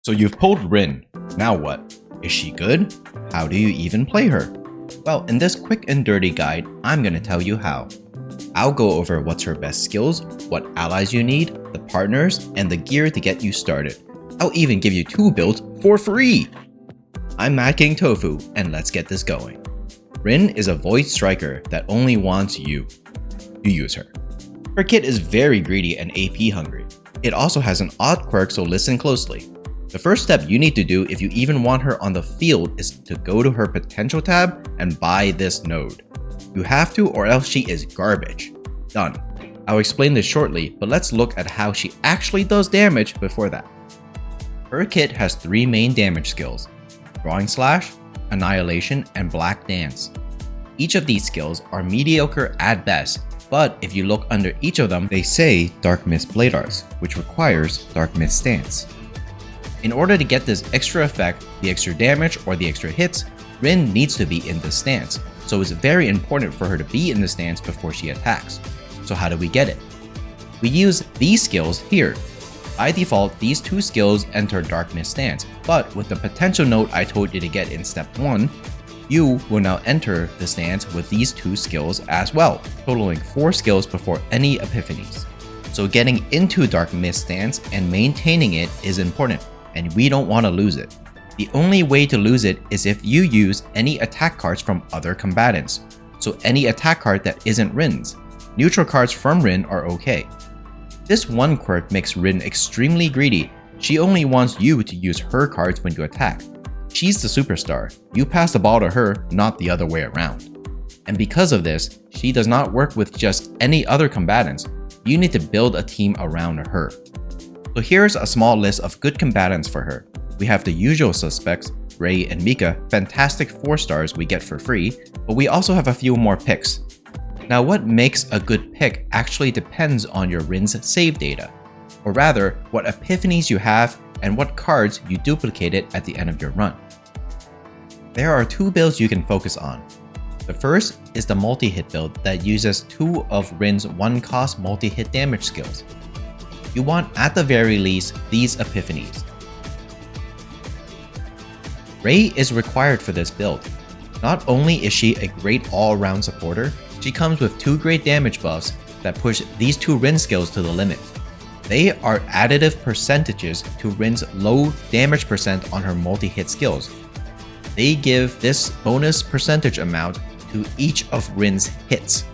So you've pulled Rin. Now what? Is she good? How do you even play her? Well, in this quick and dirty guide, I'm gonna tell you how. I'll go over what's her best skills, what allies you need, the partners, and the gear to get you started. I'll even give you 2 builds for free! I'm Mad King Tofu, and let's get this going. Rin is a void striker that only wants you to use her. Her kit is very greedy and AP hungry. It also has an odd quirk, so listen closely. The first step you need to do if you even want her on the field is to go to her potential tab and buy this node. You have to, or else she is garbage. Done. I'll explain this shortly, but let's look at how she actually does damage before that. Her kit has 3 main damage skills: Drawing Slash, Annihilation, and Black Dance. Each of these skills are mediocre at best, but if you look under each of them, they say Dark Mist Blade Arts, which requires Dark Mist Stance. In order to get this extra effect, the extra damage or the extra hits, Rin needs to be in this stance, so it's very important for her to be in the stance before she attacks. So how do we get it? We use these skills here. By default, these 2 skills enter Dark Mist Stance, but with the potential note I told you to get in step 1, you will now enter the stance with these 2 skills as well, totaling 4 skills before any epiphanies. So getting into Dark Mist Stance and maintaining it is important, and we don't want to lose it. The only way to lose it is if you use any attack cards from other combatants, so any attack card that isn't Rin's. Neutral cards from Rin are okay. This one quirk makes Rin extremely greedy. She only wants you to use her cards when you attack. She's the superstar. You pass the ball to her, not the other way around. And because of this, she does not work with just any other combatants. You need to build a team around her. So here's a small list of good combatants for her. We have the usual suspects, Ray and Mika, fantastic 4 stars we get for free, but we also have a few more picks. Now what makes a good pick actually depends on your Rin's save data, or rather, what epiphanies you have and what cards you duplicated at the end of your run. There are 2 builds you can focus on. The first is the multi-hit build that uses 2 of Rin's 1-cost multi-hit damage skills. You want at the very least these epiphanies. Ray is required for this build. Not only is she a great all-around supporter, she comes with 2 great damage buffs that push these 2 Rin skills to the limit. They are additive percentages to Rin's low damage percent on her multi-hit skills. They give this bonus percentage amount to each of Rin's hits.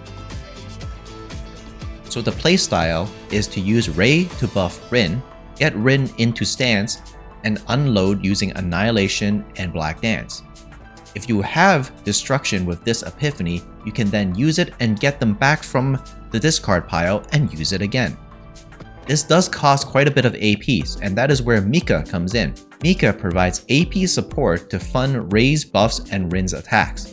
So the playstyle is to use Ray to buff Rin, get Rin into stance, and unload using Annihilation and Black Dance. If you have Destruction with this epiphany, you can then use it and get them back from the discard pile and use it again. This does cost quite a bit of APs, and that is where Mika comes in. Mika provides AP support to fund Ray's buffs and Rin's attacks.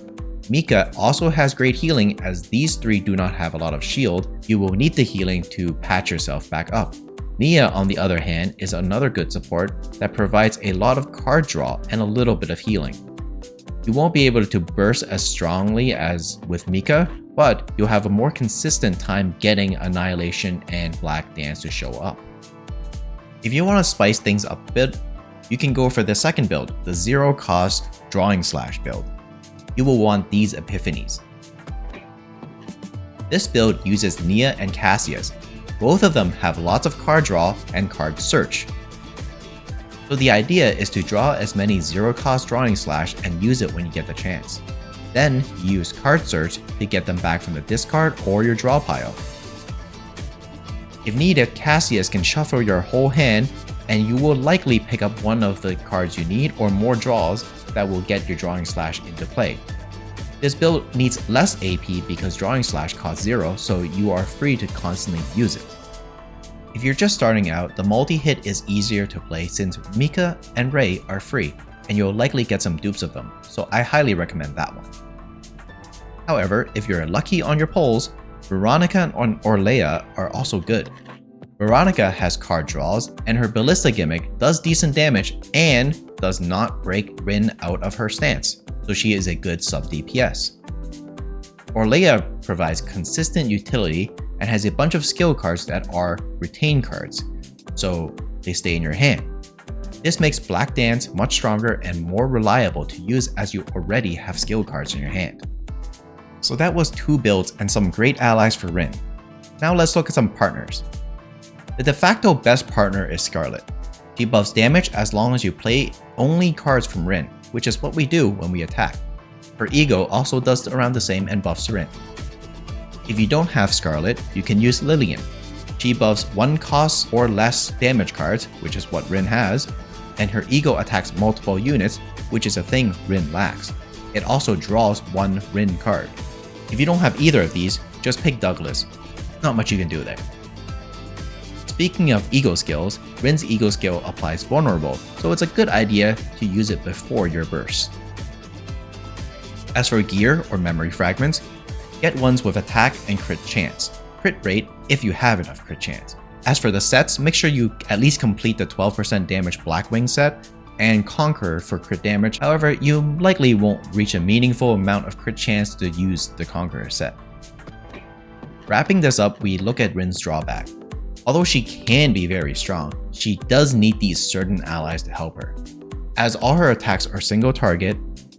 Mika also has great healing, as these 3 do not have a lot of shield. You will need the healing to patch yourself back up. Nia, on the other hand, is another good support that provides a lot of card draw and a little bit of healing. You won't be able to burst as strongly as with Mika, but you'll have a more consistent time getting Annihilation and Black Dance to show up. If you want to spice things up a bit, you can go for the second build, the 0-cost Drawing Slash build. You will want these epiphanies. This build uses Nia and Cassius. Both of them have lots of card draw and card search. So the idea is to draw as many 0-cost Drawing Slash and use it when you get the chance. Then you use card search to get them back from the discard or your draw pile. If needed, Cassius can shuffle your whole hand, and you will likely pick up one of the cards you need or more draws that will get your Drawing Slash into play. This build needs less AP because Drawing Slash costs 0, so you are free to constantly use it. If you're just starting out, the multi-hit is easier to play since Mika and Ray are free, and you'll likely get some dupes of them, so I highly recommend that one. However, if you're lucky on your pulls, Veronica and Orlea are also good. Veronica has card draws, and her Ballista gimmick does decent damage and does not break Rin out of her stance, so she is a good sub DPS. Orlea provides consistent utility and has a bunch of skill cards that are retain cards, so they stay in your hand. This makes Black Dance much stronger and more reliable to use as you already have skill cards in your hand. So that was 2 builds and some great allies for Rin. Now let's look at some partners. The de facto best partner is Scarlet. She buffs damage as long as you play only cards from Rin, which is what we do when we attack. Her ego also does around the same and buffs Rin. If you don't have Scarlet, you can use Lillian. She buffs 1 cost or less damage cards, which is what Rin has, and her ego attacks multiple units, which is a thing Rin lacks. It also draws 1 Rin card. If you don't have either of these, just pick Douglas. Not much you can do there. Speaking of ego skills, Rin's ego skill applies vulnerable, so it's a good idea to use it before your burst. As for gear or memory fragments, get ones with attack and crit chance, crit rate if you have enough crit chance. As for the sets, make sure you at least complete the 12% damage Blackwing set and Conqueror for crit damage. However, you likely won't reach a meaningful amount of crit chance to use the Conqueror set. Wrapping this up, we look at Rin's drawback. Although she can be very strong, she does need these certain allies to help her. As all her attacks are single target,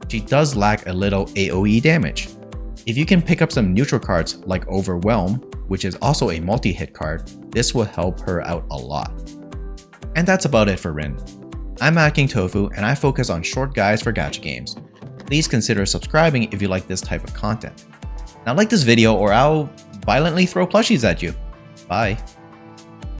she does lack a little AoE damage. If you can pick up some neutral cards like Overwhelm, which is also a multi-hit card, this will help her out a lot. And that's about it for Rin. I'm King Tofu and I focus on short guides for gacha games. Please consider subscribing if you like this type of content. Now like this video or I'll violently throw plushies at you. Bye.